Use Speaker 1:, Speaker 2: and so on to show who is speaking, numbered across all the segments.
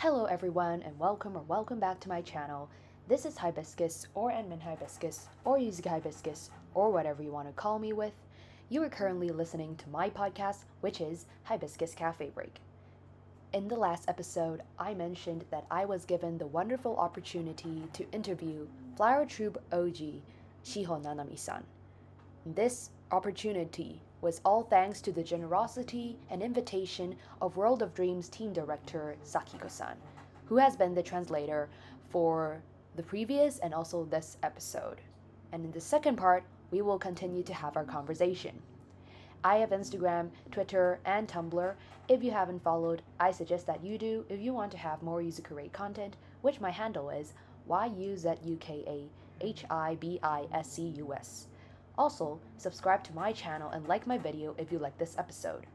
Speaker 1: Hello everyone and welcome back to my channel. This is Hibiscus or Admin Hibiscus or Yuzuki Hibiscus or whatever you want to call me with. You are currently listening to my podcast, which is Hibiscus Cafe Break. In the last episode, I mentioned that I was given the wonderful opportunity to interview Flower Troupe OG Shihou Nanami-san. This opportunity was all thanks to the generosity and invitation of World of Dreams team director Sakiko-san, who has been the translator for the previous and also this episode. And in the second part, we will continue to have our conversation. I have Instagram, Twitter, and Tumblr. If you haven't followed, I suggest that you do if you want to have more Yuzuka content, which my handle is YUZUKAHIBISCUS. Also, subscribe to my channel and like my video if you like this episode.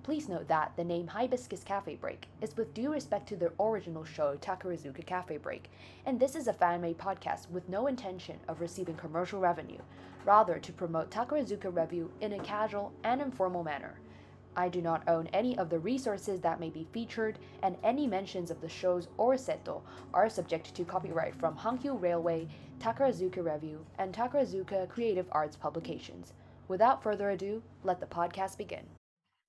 Speaker 1: Please note that the name Hibiscus Cafe Break is with due respect to the original show Takarazuka Cafe Break, and this is a fan-made podcast with no intention of receiving commercial revenue, rather to promote Takarazuka review in a casual and informal manner. I do not own any of the resources that may be featured, and any mentions of the shows or seto are subject to copyright from Hankyu Railway, Takarazuka Review, and Takarazuka Creative Arts Publications. Without further ado, let the podcast begin.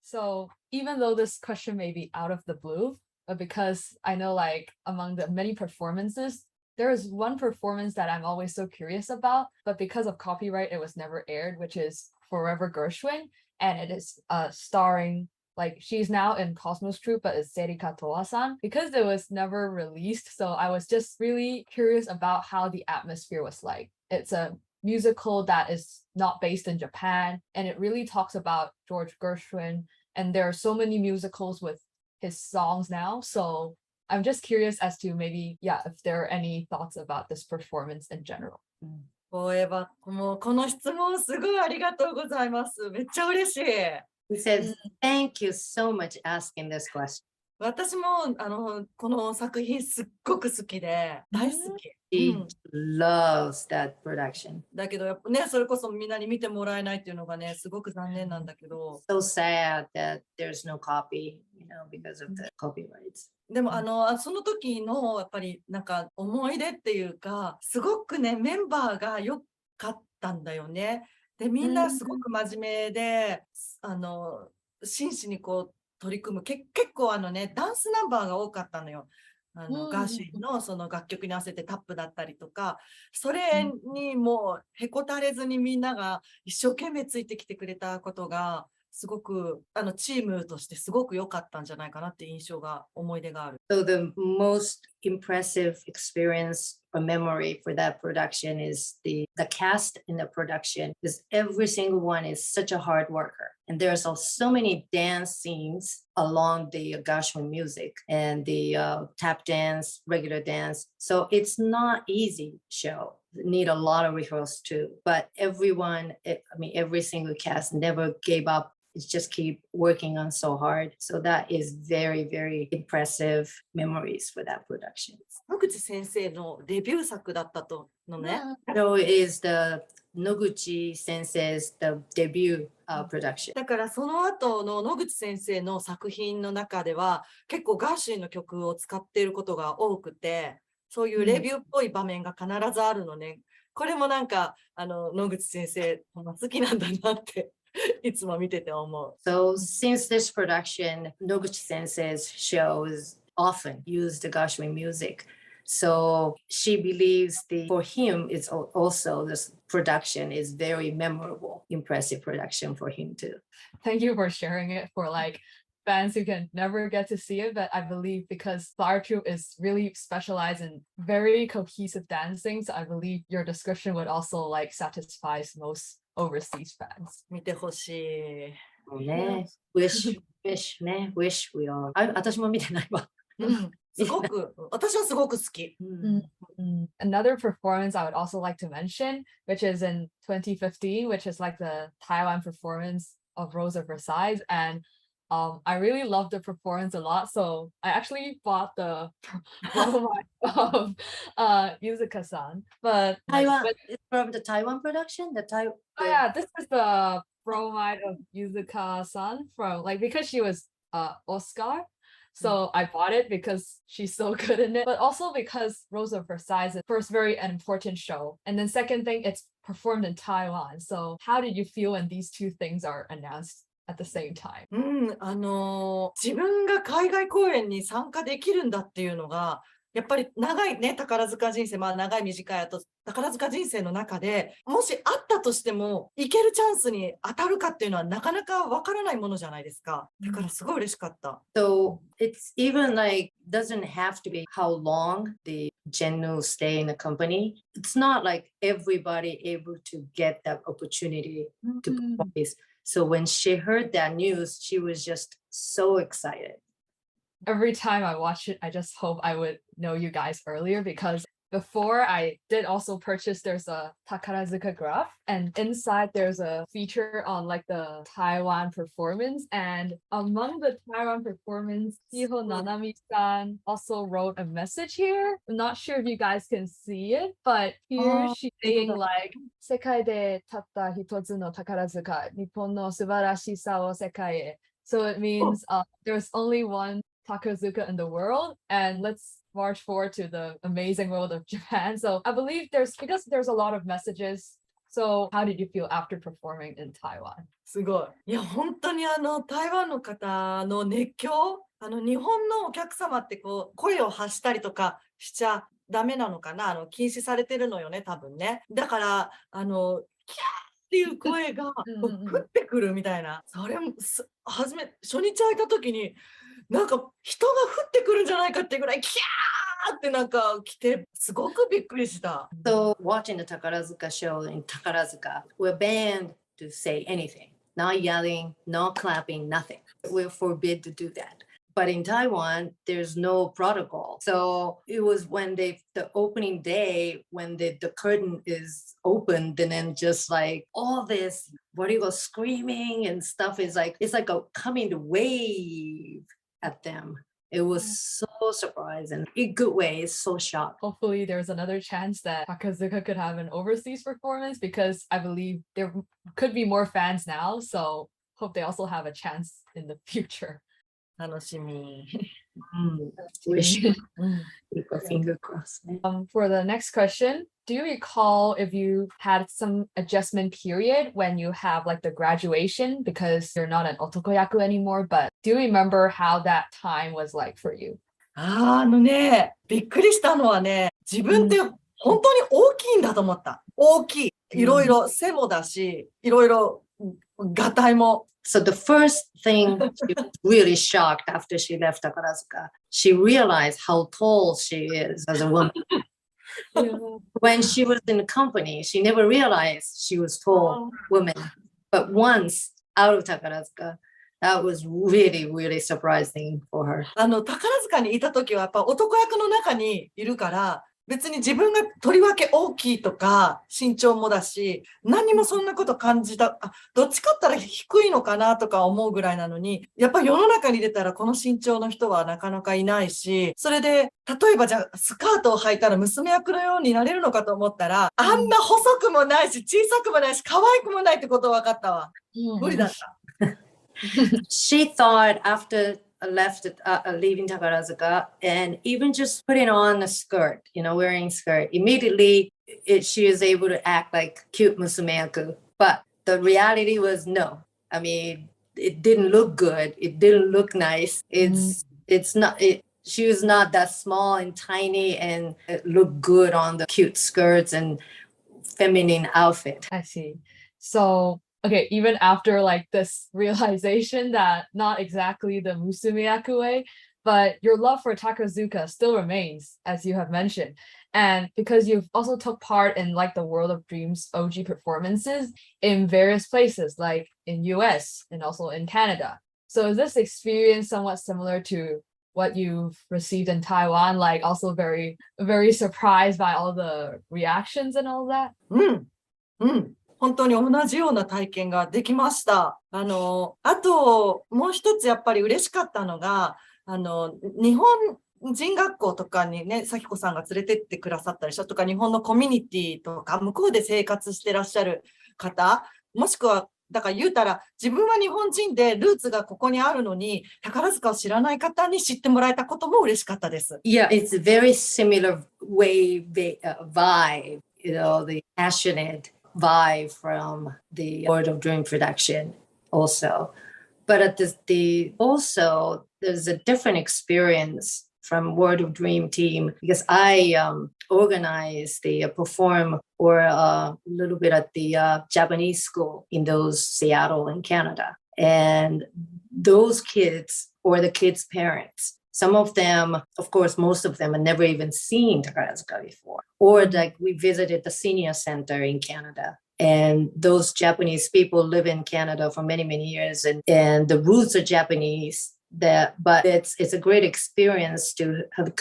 Speaker 2: So even though this question may be out of the blue, but because I know among the many performances, there is one performance that I'm always so curious about, but because of copyright, it was never aired, which is Forever Gershwin. And it is starring, she's now in Cosmos Troupe, but it's Serika Toa-san, because it was never released. So I was just really curious about how the atmosphere was like. It's a musical that is not based in Japan, and it really talks about George Gershwin, and there are so many musicals with his songs now. So I'm just curious as to maybe, if there are any thoughts about this performance in general.
Speaker 3: もうこの質問すごいありがとうございます。めっちゃ嬉しい。
Speaker 4: He says, thank you so much asking this question.
Speaker 3: 私もこの作品すっごく好きで大好き。
Speaker 4: She loves that production.
Speaker 3: だけどやっぱね、それこそみんなに見てもらえないっていうのがね、すごく残念なんだけど。
Speaker 4: So sad that there's no copy, because of the copyrights.
Speaker 3: でもその時のやっぱりなんか思い出っていうか、すごくねメンバーが良かったんだよね。でみんなすごく真面目で、真摯にこう取り組む結構ダンスナンバーが多かったのよ。ガーシーのその楽曲に合わせてタップだったりとか、それにもうへこたれずにみんなが一生懸命ついてきてくれたことがすごくチームとしてすごく良かったんじゃないかなって印象が思い出がある。
Speaker 4: So the most impressive experience or memory for that production is the cast in the production, because every single one is such a hard worker. And there's so many dance scenes along the Gershwin music and the tap dance, regular dance. So it's not easy show. Need a lot of rehearsals too. But everyone, every single cast never gave up. It's just keep working on so hard. So that is very, very impressive memories for that production.
Speaker 3: 野口先生のデビュー作だったとのね。
Speaker 4: So it is the Noguchi Sensei's the debut production.
Speaker 3: だからその後の野口先生の作品の中では結構ガーシーの曲を使っていることが多くて、そういうレビューっぽい場面が必ずあるのね。これもなんか野口先生好きなんだなっていつも見てて思う。
Speaker 4: So since this production, Noguchi Sensei's shows often use the Gershwin music. So she believes for him, it's also this production is very memorable, impressive production for him too.
Speaker 2: Thank you for sharing it for fans who can never get to see it, but I believe because Flower Troupe is really specialized in very cohesive dancing, so I believe your description would also satisfy most overseas fans.
Speaker 3: 見てほしい。
Speaker 4: Wish we all. 私も見てないわ。
Speaker 3: すごく私はすごく好き。
Speaker 2: Another performance I would also like to mention, which is in 2015, which is the Taiwan performance of Rose of Versailles, and I really loved the performance a lot, so I actually bought the bromide of Yuzuka-san. But
Speaker 4: Taiwan, it's from the Taiwan production.
Speaker 2: This is the bromide of Yuzuka-san from because she was Oscar. So I bought it because she's so good in it, but also because Rose of Versailles is first very an important show. And then second thing, it's performed in Taiwan. So how did you feel when these two things are announced at the same time?
Speaker 3: 自分が海外公演に参加できるんだっていうのが、やっぱり長いね、宝塚人生、まあ長い短いあと、宝塚人生の中で、もしあったとしても、行けるチャンスに当たるかっていうのはなかなかわからないものじゃないですか。だからすごい嬉しかった。
Speaker 4: So it's even like, doesn't have to be how long the Genu stay in the company. It's not like everybody able to get that opportunity to perform this. So when she heard that news, she was just so excited.
Speaker 2: Every time I watch it, I just hope I would know you guys earlier because before I did also purchase, there's a Takarazuka graph and inside there's a feature on like the Taiwan performance. And among the Taiwan performance, Nanami-san also wrote a message here. I'm not sure if you guys can see it, but here she's saying like, 世界でたった一つの宝塚、日本の素晴らしさを世界へ. So it means there's only one Takazuka in the world, and let's march forward to the amazing world of Japan. So I believe because there's a lot of messages. So how did you feel after performing in Taiwan?
Speaker 3: すごい。いや、本当に台湾の方の熱狂、日本のお客様ってこう、声を発したりとかしちゃダメなのかな、禁止されてるのよね、多分ね。だから、キャーっていう声が降ってくるみたいな。それも初日開いた時に、なんか人が降ってくるんじゃないかっていうぐらいキャーってなんか来てすごくびっくりした。
Speaker 4: So watching the Takarazuka show in Takarazuka, we're banned to say anything. Not yelling, not clapping, nothing. We're forbid to do that. But in Taiwan, there's no protocol. So it was when the opening day, when the curtain is opened, and then just like all this, what do you go, screaming and stuff is like, it's like a coming wave at them. It was so surprising. In a good way, it's so shocked.
Speaker 2: Hopefully there's another chance that Takazuka could have an overseas performance because I believe there could be more fans now. So hope they also have a chance in the future.
Speaker 3: 楽しみ。
Speaker 4: Wish. Keep a finger crossed.
Speaker 2: For the next question, do you recall if you had some adjustment period when you have like the graduation because you're not an otokoyaku anymore, but do you remember how that time was like for you?
Speaker 3: びっくりしたのはね、自分って本当に大きいんだと思った。大きい。いろいろ背もだし、いろいろがたいも。
Speaker 4: So the first thing, she was really shocked after she left Takarazuka. She realized how tall she is as a woman. When she was in the company, she never realized she was tall woman. But once out of Takarazuka, that was really, really surprising for her.
Speaker 3: 宝塚にいた時はやっぱ男役の中にいるから、別に自分がとりわけ大きいとか身長もだし、何もそんなこと感じた、どっちかったら低いのかなとか思うぐらいなのに、やっぱ世の中に出たらこの身長の人はなかなかいないし、それで例えばじゃあスカートを履いたら娘役のようになれるのかと思ったら、あんな細くもないし小さくもないし可愛くもないってこと分かったわ。無理だった。
Speaker 4: She thought after leaving Takarazuka and even just putting on a skirt, wearing skirt, immediately she was able to act like cute musumeyaku. But the reality was no. I mean, it didn't look good. It didn't look nice. It's not. She was not that small and tiny and it looked good on the cute skirts and feminine outfit.
Speaker 2: I see. So okay, even after like this realization that not exactly the musumeyaku way, but your love for Takazuka still remains, as you have mentioned. And because you've also took part in like the World of Dreams OG performances in various places, like in US and also in Canada. So is this experience somewhat similar to what you've received in Taiwan, like also very, very surprised by all the reactions and all that?
Speaker 3: 本当に同じような体験ができました。あと、もう一つやっぱり嬉しかったのが、日本人学校とかにね、Sakikoさんが連れてってくださったりしたとか、日本のコミュニティとか、向こうで生活してらっしゃる方、もしくはだから言うたら、自分は日本人でルーツがここにあるのに、宝塚を知らない方に知ってもらえたことも嬉しかったです。
Speaker 4: Yeah, it's a very similar vibe, you know, the passionate vibe from the World of Dream production also. But at also there's a different experience from World of Dream team because I organized the perform or a little bit at the Japanese school in those Seattle and Canada. And those kids or the kids' parents, some of them, of course, most of them had never even seen Takarazuka before. Or like we visited the senior center in Canada. And those Japanese people live in Canada for many, many years. And the roots are Japanese. But it's a great experience to have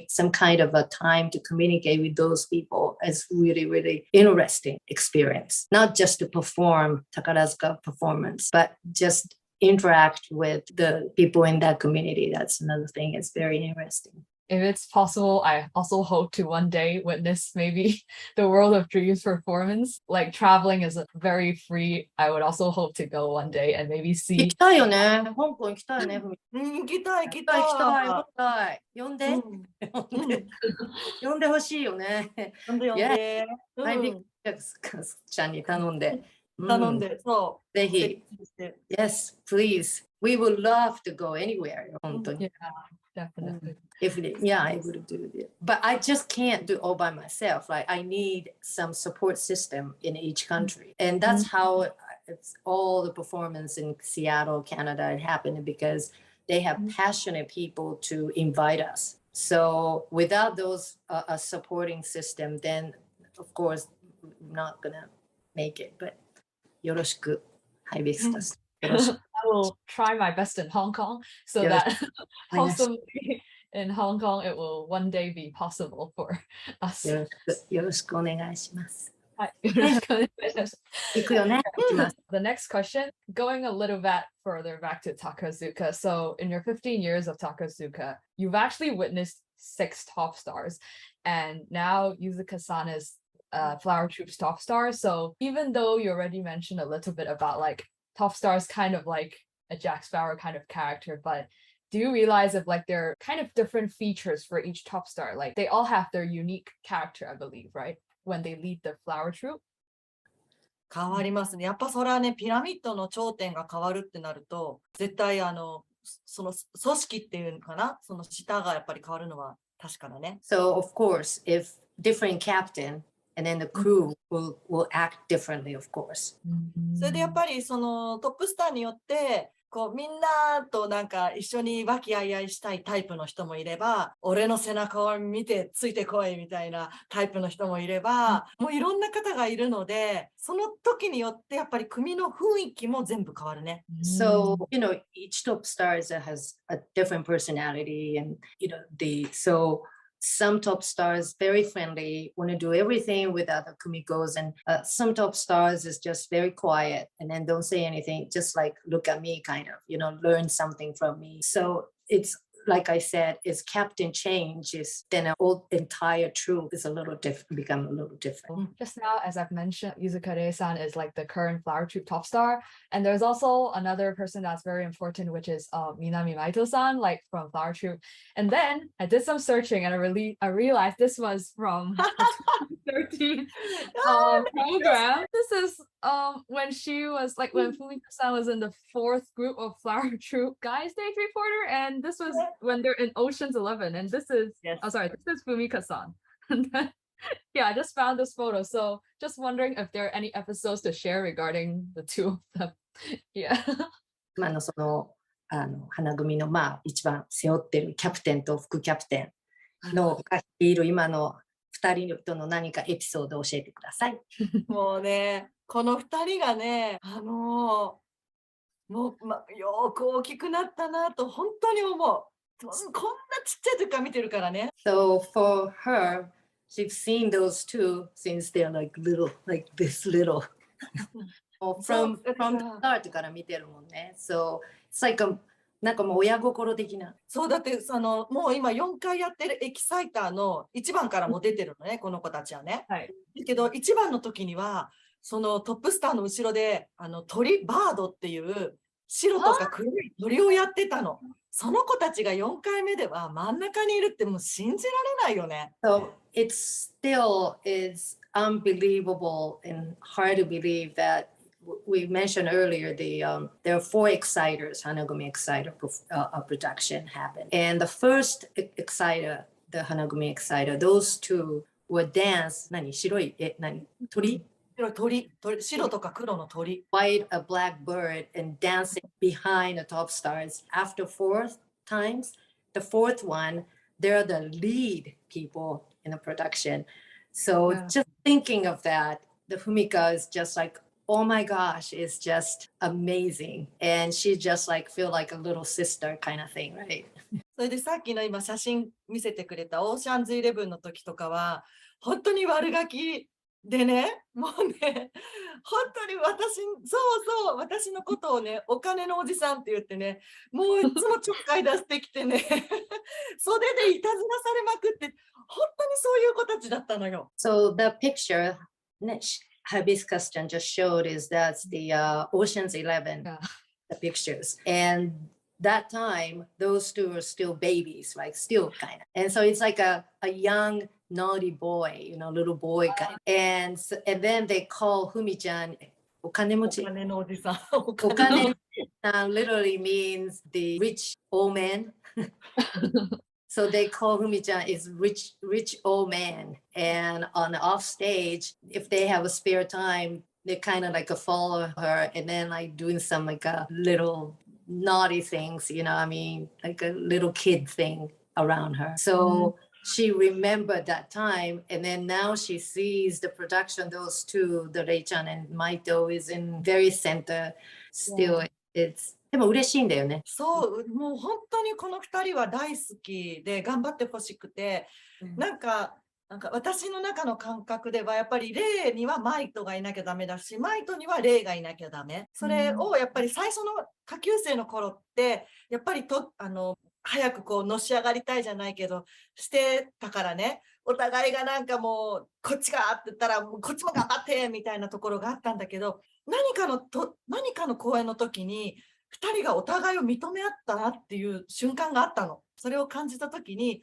Speaker 4: some kind of a time to communicate with those people. It's really, really interesting experience. Not just to perform Takarazuka performance, but just interact with the people in that community. That's another thing. It's very interesting.
Speaker 2: If it's possible, I also hope to one day witness maybe the World of Dreams performance. Like traveling is very free. I would also hope to go one day and maybe
Speaker 4: 行
Speaker 2: see.
Speaker 4: きたいよね。香港行きたいね。
Speaker 3: 行きたい、行きたい。
Speaker 4: 行きたい、行きたい。呼んで。
Speaker 3: うん
Speaker 4: 呼んでほしいよね。
Speaker 3: 呼んで呼んで。
Speaker 4: ハイビックスちゃんに頼んで。
Speaker 3: 頼んで、そう。
Speaker 4: ぜひ。Yes, please. We would love to go anywhere. 本当に。
Speaker 2: Yeah, definitely.
Speaker 4: I would do it. But I just can't do all by myself. Like I need some support system in each country. And that's how it's all the performance in Seattle, Canada, it happened because they have passionate people to invite us. So without those a supporting system, then of course I'm not gonna make it. But よろしく Hibiscus.
Speaker 2: I will try my best in Hong Kong so that possibly in Hong Kong it will one day be possible for us.
Speaker 4: よろしくお願いします。
Speaker 2: 行
Speaker 4: くよね。行きます。
Speaker 2: The next question, going a little bit further back to Takazuka. So in your 15 years of Takazuka, you've actually witnessed 6 top stars. And now Yuzuka-san is Flower Troupe's top star. So even though you already mentioned a little bit about like top stars kind of like a Jack Sparrow kind of character, but do you realize if like there are kind of different features for each top star? Like they all have their unique character, I believe, right? When they lead the Flower Troupe?
Speaker 3: 変わりますね。やっぱそれはね、ピラミッドの頂点が変わるってなると、絶対その組織っていうのかな、その下がやっぱり変わるのは確かだね。
Speaker 4: So of course, if different captain and then the crew will act differently, of course.
Speaker 3: それでやっぱりそのトップスターによってこうみんなとなんか一緒に和気あいあいしたいタイプの人もいれば、俺の背中を見てついてこいみたいなタイプの人もいれば、もういろんな方がいるので、その時によってやっぱり組の雰囲気も全部変わるね。
Speaker 4: So, you know, each top star has a different personality and, you know, some top stars very friendly, want to do everything with other kumikos, and some top stars is just very quiet and then don't say anything, just like look at me kind of, you know, learn something from me. So it's like I said, it's captain changes, then an entire troupe is become a little different.
Speaker 2: Just now, as I've mentioned, Yuzukade-san is like the current Flower Troupe top star. And there's also another person that's very important, which is Minami Maito-san, like from Flower Troupe. And then I did some searching and I realized this was from the 2013 program. This is when she was like when Fumiko-san was in the 4th group of Flower Troupe Guy stage reporter, and this was when they're in Ocean's 11, and this is this is Fumika-san. Yeah, I just found this photo, so just wondering if there are any episodes to share regarding the two of them. Yeah.
Speaker 4: その花組の一番背負ってるキャプテンと副キャプテンのがいる今の2人との何かエピソードを教えてください。
Speaker 3: もうね、この2人がね、もう、よく大きくなったなと本当に思う。こんなちっちゃい時から見てるからね。
Speaker 4: So for her, she's seen those two since they're like this little. from the start から見てるもんね。So it's like なんかもう親心的な。
Speaker 3: そうだってもう今4回やってるエキサイターの1番からも出てるのね、この子たちはね。
Speaker 2: はい。
Speaker 3: だけど1番の時にはそのトップスターの後ろで、鳥、バードっていう白とか黒い鳥をやってたの。その子たちが4回目では真ん中にいるってもう信じられないよね。
Speaker 4: So it still is unbelievable and hard to believe that we mentioned earlier there are 4 exciters, Hanagumi exciter production happened. And the first exciter, the Hanagumi exciter, those 2 were dance, 何白い、何鳥
Speaker 3: 白とか黒の鳥。
Speaker 4: white a black bird and dancing behind the top stars. After 4 times, the 4th one, they're the lead people in the production. So just thinking of that, the Fumika is just like, oh my gosh, it's just amazing. And she just like feel like a little sister kind of thing, right?
Speaker 3: それでさっきの今写真見せてくれたオーシャンズイレブンの時とかは、本当に悪ガキでね、もうね、本当に私のことをね、お金のおじさんって言ってね、もういつもちょっかい出してきてね、袖でいたずらされまくって、本当にそういう子たちだったのよ。
Speaker 4: So the picture Hibiscus just showed is that's the Ocean's 11, the pictures. And that time, those 2 are still babies, like still kind of. And so it's like a young naughty boy, little boy kind of. And then they call Fumi-chan お金持ち。
Speaker 3: お金のおじさん。
Speaker 4: お金literally means the rich old man. So they call Fumi-chan is rich old man. And on the off stage, if they have a spare time, they kind of like follow her and then like doing some like a little naughty things, like a little kid thing around her. So she remembered that time, and then now she sees the production, those 2, the Rei-chan and Maito is in very center. Still, it's でも嬉しいんだよね。
Speaker 3: そう、もう本当にこの2人は大好きで頑張ってほしくて、なんか私の中の感覚ではやっぱりレイにはマイトがいなきゃダメだし、マイトにはレイがいなきゃダメ。それをやっぱり最初の下級生の頃ってやっぱり早くこうのし上がりたいじゃないけどしてたからね、お互いがなんかもうこっちがって言ったらもうこっちも頑張ってみたいなところがあったんだけど、何かの公演の時に2人がお互いを認め合ったなっていう瞬間があったの。それを感じた時に、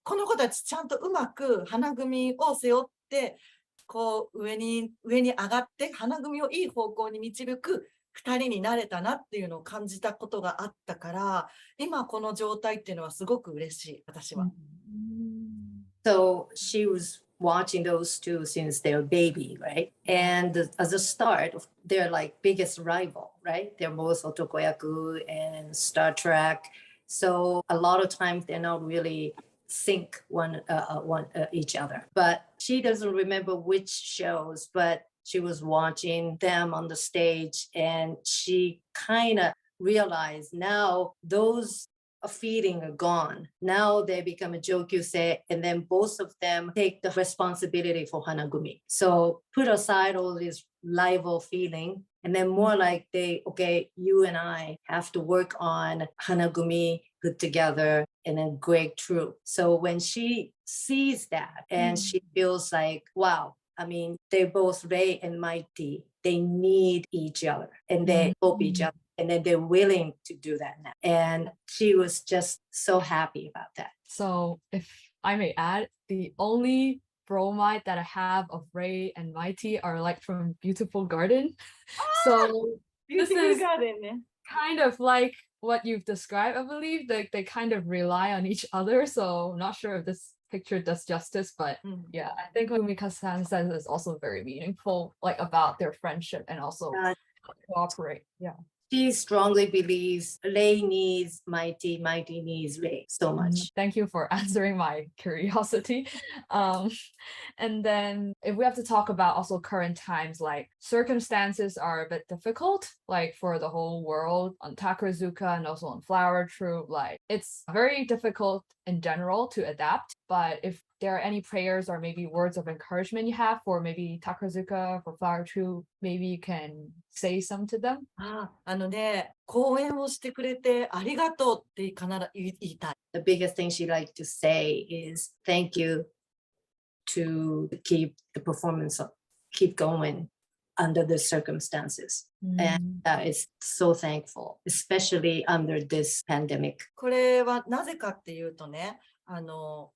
Speaker 3: この子たちちゃんとうまく花組を背負ってこう上に上がって花組をいい方向に導く2人になれたなっていうのを感じたことがあったから、今この状態っていうのはすごく嬉しい、私は。
Speaker 4: So she was watching those 2 since they're baby, right? And as a start, they're like biggest rival, right? They're both Otokoyaku and Star Trek. So a lot of times they're not really sync each other. But she doesn't remember which shows, but she was watching them on the stage and she kind of realized now those feeling are gone. Now they become a jokyusei, and then both of them take the responsibility for Hanagumi. So put aside all this rival feeling, and then more like you and I have to work on Hanagumi put together and then great troupe. So when she sees that and she feels like, wow, I mean, they both Rei and Mighty, they need each other and they help each other. And then they're willing to do that now. And she was just so happy about that.
Speaker 2: So if I may add, the only bromide that I have of Rei and Mighty are like from Beautiful Garden. So this is kind of like what you've described, I believe. They kind of rely on each other. So I'm not sure if this picture does justice, but yeah, I think what Mika-san says is also very meaningful, like about their friendship and also cooperate. Yeah.
Speaker 4: She strongly believes Rei needs Mighty, Mighty needs Rei so much.
Speaker 2: Thank you for answering my curiosity. And then if we have to talk about also current times, like circumstances are a bit difficult, like for the whole world on Takarazuka and also on Flower Troupe, like it's very difficult in general to adapt. But if there are any prayers or maybe words of encouragement you have for maybe Takarazuka, for Flower Troupe, maybe you can say some to them.
Speaker 3: 講演をしてくれてありがとうって必ず言いたい。
Speaker 4: The biggest thing she'd like to say is thank you to keep the performance keep going. under the circumstances. And it's so thankful, especially under this pandemic.
Speaker 3: これはなぜかっていうとね、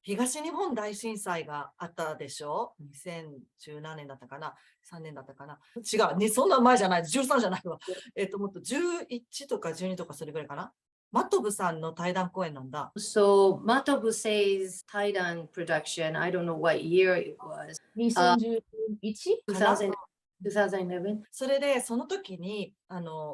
Speaker 3: 東日本大震災があったでしょ。2017年だったかな、3年だったかな。違う、ね、そんな前じゃない、13じゃないわ。もっと11とか12とかそれぐらいかな。マトブさんの対談公演なんだ。
Speaker 4: So Matobu says Taidan production, I don't know what year it was.
Speaker 2: 2011?
Speaker 4: 2011?
Speaker 3: それで、その時に、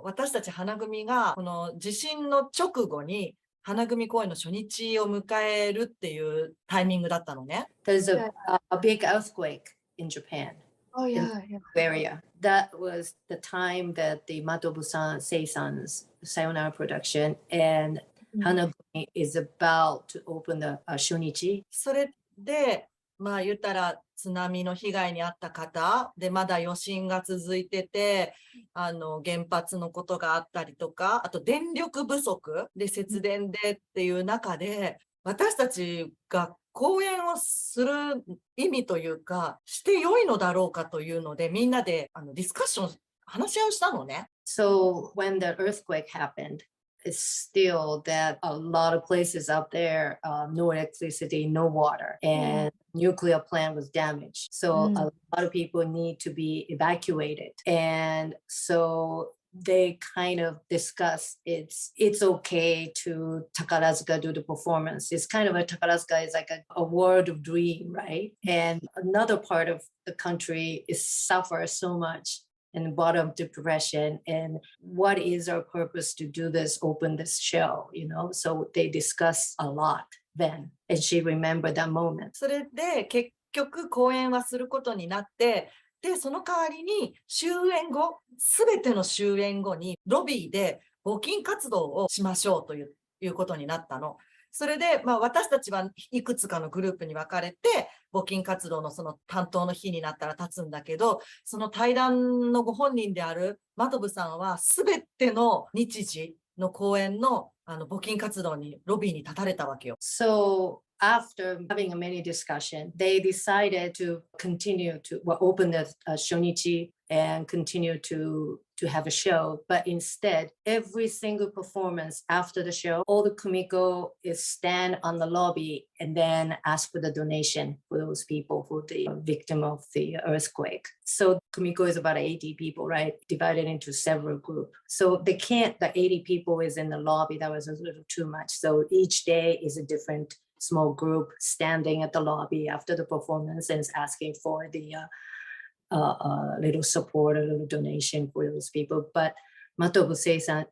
Speaker 3: 私たち花組が、この地震の直後に、花組公演の初日を迎えるっていうタイミングだったのね。
Speaker 4: There's a big earthquake in Japan.
Speaker 2: Oh,
Speaker 4: in
Speaker 2: yeah.
Speaker 4: the area. That was the time that the Matobu-san Sei-san's Sayonara production and Hanagumi is about to open the shonichi.
Speaker 3: それで、まあ言ったら津波の被害に遭った方で、まだ余震が続いてて、原発のことがあったりとか、あと電力不足で節電でっていう中で、私たちが講演をする意味というか、して良いのだろうかというので、みんなでディスカッション、話し合いをしたのね。
Speaker 4: So when the earthquake happened, it's still that a lot of places out there, no electricity, no water, and nuclear plant was damaged. So a lot of people need to be evacuated. And so they kind of discuss it's okay to Takarazuka do the performance. It's kind of a Takarazuka is like a world of dream, right? And another part of the country is suffer so much in the bottom depression. And what is our purpose to do this, open this show, you know? So they discuss a lot then. And she remembered that moment.
Speaker 3: それで結局講演はすることになって、で、その代わりに終演後、すべての終演後にロビーで募金活動をしましょうということになったの。それで、まあ、私たちはいくつかのグループに分かれて、募金活動のその担当の日になったら立つんだけど、その対談のご本人であるマトブさんは、すべての日時の公演の募金活動にロビーに立たれたわけよ。
Speaker 4: So after having a many discussion, they decided to continue to open the shonichi and continue to have a show. But instead, every single performance after the show, all the kumiko is stand on the lobby and then ask for the donation for those people who the victim of the earthquake. So kumiko is about 80 people, right? Divided into several groups. So the 80 people is in the lobby. That was a little too much. So each day is a different small group standing at the lobby after the performance and is asking for the little support, a little donation for those people. But Matobu Sei-san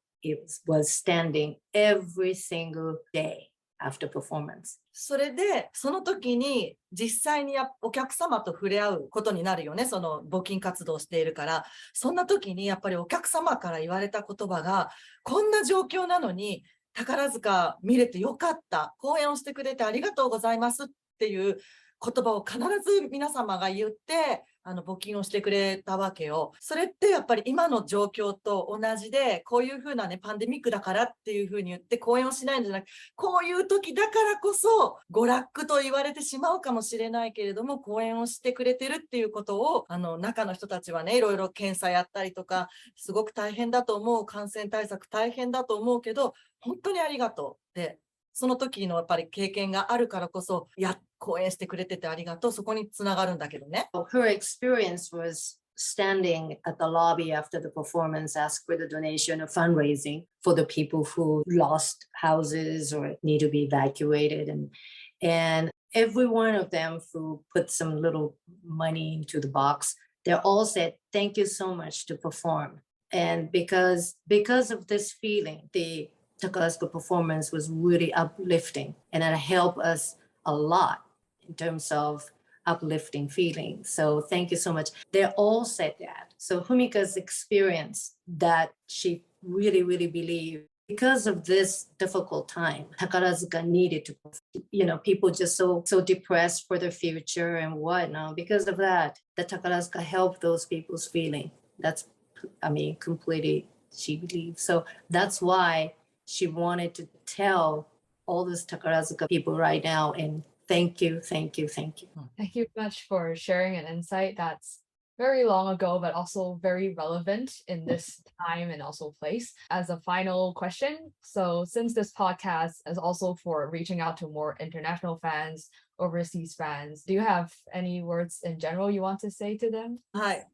Speaker 4: was standing every single day after performance.
Speaker 3: それで、その時に実際にお客様と触れ合うことになるよね。その募金活動をしているから。そんな時にやっぱりお客様から言われた言葉が、こんな状況なのに宝塚見れてよかった。講演をしてくれてありがとうございますっていう言葉を必ず皆様が言って、募金をしてくれたわけよ。それってやっぱり今の状況と同じで、こういうふうなね、パンデミックだからっていうふうに言って講演をしないんじゃなくて、こういう時だからこそ、娯楽と言われてしまうかもしれないけれども、講演をしてくれてるっていうことを、中の人たちはね、いろいろ検査やったりとか、すごく大変だと思う、感染対策大変だと思うけど、本当にありがとうって、その時のやっぱり経験があるからこそ、講演してくれててありがとう。そこにつながるんだけどね。
Speaker 4: Her experience was standing at the lobby after the performance, ask for the donation of fundraising for the people who lost houses or need to be evacuated. And every one of them who put some little money into the box, they all said, thank you so much to perform. And because of this feeling, the Takarazuka performance was really uplifting and it helped us a lot in terms of uplifting feeling. So thank you so much. They all said that. So Fumika's experience that she really, really believed because of this difficult time, Takarazuka needed to, people just so depressed for the future and whatnot. Because of that, the Takarazuka helped those people's feeling. That's, completely she believed. So that's why she wanted to tell all these Takarazuka people right now and thank you.
Speaker 2: Thank you much for sharing an insight that's very long ago, but also very relevant in this time and also place. As a final question, so since this podcast is also for reaching out to more international fans, overseas fans, do you have any words in general you want to say to them?
Speaker 3: はい。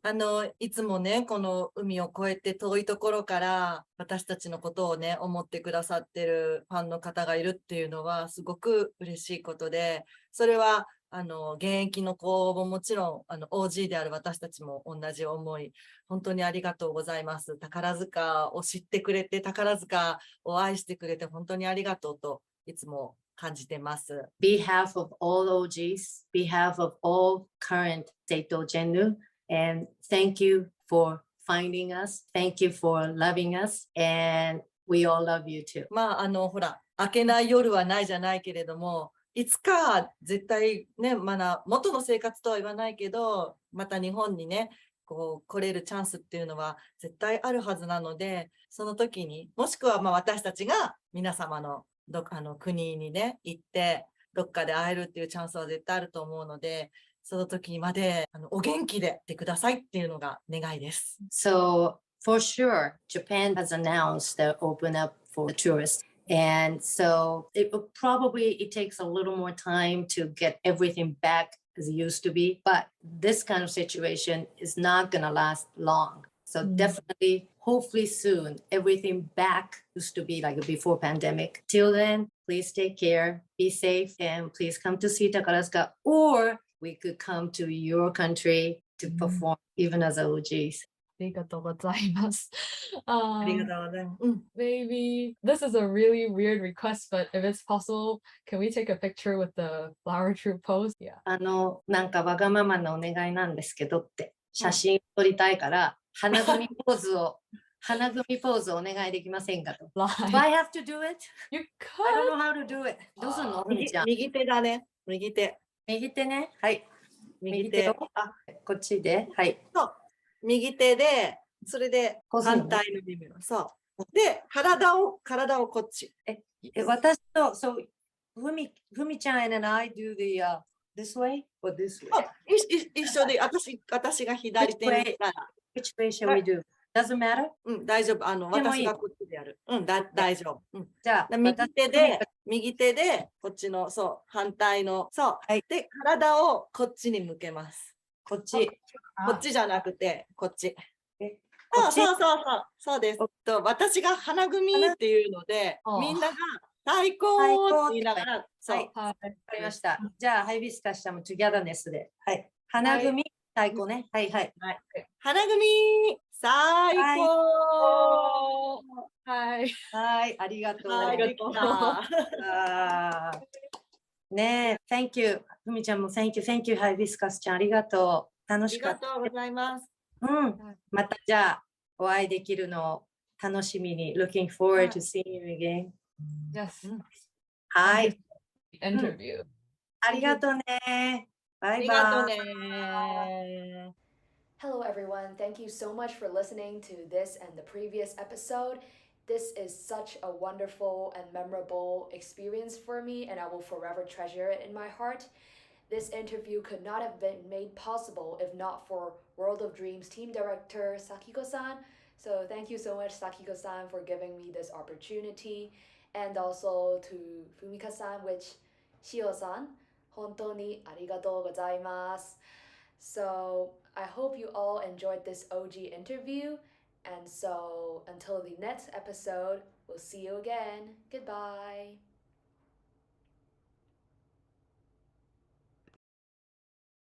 Speaker 3: いつもね、この海を越えて遠いところから私たちのことをね、思ってくださってるファンの方がいるっていうのはすごく嬉しいことで、それは、現役の子ももちろん、OG である私たちも同じ思い、本当にありがとうございます。宝塚を知ってくれて、宝塚を愛してくれて、本当にありがとうといつも感じてます。
Speaker 4: Behalf of all OGs, behalf of all current Seito Genu, and thank you for finding us. Thank you for loving us. And we all love you too.
Speaker 3: まあ、ほら、明けない夜はないじゃないけれども、いつか絶対ね、まだ元の生活とは言わないけど、また日本にね、こう来れるチャンスっていうのは絶対あるはずなので、その時に、もしくはまあ私たちが皆様の国にね、行って、どっかで会えるっていうチャンスは絶対あると思うので、その時までお元気でいてくださいっていうのが願いです。
Speaker 4: So for sure, Japan has announced they'll open up for tourists. And so it takes a little more time to get everything back as it used to be. But this kind of situation is not going to last long. So definitely, hopefully soon, everything back used to be like before pandemic. Till then, please take care, be safe, and please come to see Takarazuka. Or we could come to your country to perform even as OGs.
Speaker 2: ありがとうございます。
Speaker 3: ありがとうございます。
Speaker 2: Maybe this is a really weird request, but if it's possible, can we take a picture with the Flower Troupe pose? Yeah.
Speaker 4: なんかわがままなお願いなんですけどって写真撮りたいから花組ポーズをお願いできませんかと。Do I have to do it?
Speaker 2: You
Speaker 4: I don't
Speaker 2: could.
Speaker 4: know how to do it. どうすんの？
Speaker 3: 右手だね。右手。
Speaker 4: 右手ね。はい。
Speaker 3: 右手。
Speaker 4: こっちで。はい。
Speaker 3: そう。右手で、それで反対の耳を。そう。で、体をこっち。
Speaker 4: 私と、ふみちゃん and I do the this way or this way?
Speaker 3: 一緒で、私が左手にしたら。
Speaker 4: Which way shall we do? Doesn't matter?
Speaker 3: うん、大丈夫。私がこっちでやる。うん、大丈夫。
Speaker 4: じゃあ、
Speaker 3: 右手で、こっちの、そう、反対の、そう。はい。で、体をこっちに向けます。こっちじゃなくて、こっち。そうです。私が花組っていうので、みんなが太鼓って言いながら、そう。
Speaker 4: わかりました。じゃあ、ハイビスカスちゃんもトゥギャダネスで。はい。花組、太鼓ね。はい。
Speaker 3: 花組、最高。
Speaker 2: はい。
Speaker 4: ありがとう。ねえ、Thank you。ふみちゃんも Thank you、ハイビスカスちゃん。ありがとう。楽しかった。
Speaker 3: ありがとうございます。
Speaker 4: またじゃあ、お会いできるのを楽しみに。Looking forward to seeing you again.
Speaker 2: Yes.
Speaker 4: はい。
Speaker 2: Interview.
Speaker 4: ありがとうね。バイバイ。
Speaker 3: ありがとうね。
Speaker 1: Hello everyone, thank you so much for listening to this and the previous episode. This is such a wonderful and memorable experience for me, and I will forever treasure it in my heart. This interview could not have been made possible if not for World of Dreams team director Sakiko-san. So thank you so much, Sakiko-san, for giving me this opportunity, and also to Fumika-san, which Shihou-san, 本当にありがとうございます. So I hope you all enjoyed this OG interview, and so until the next episode, we'll see you again. Goodbye.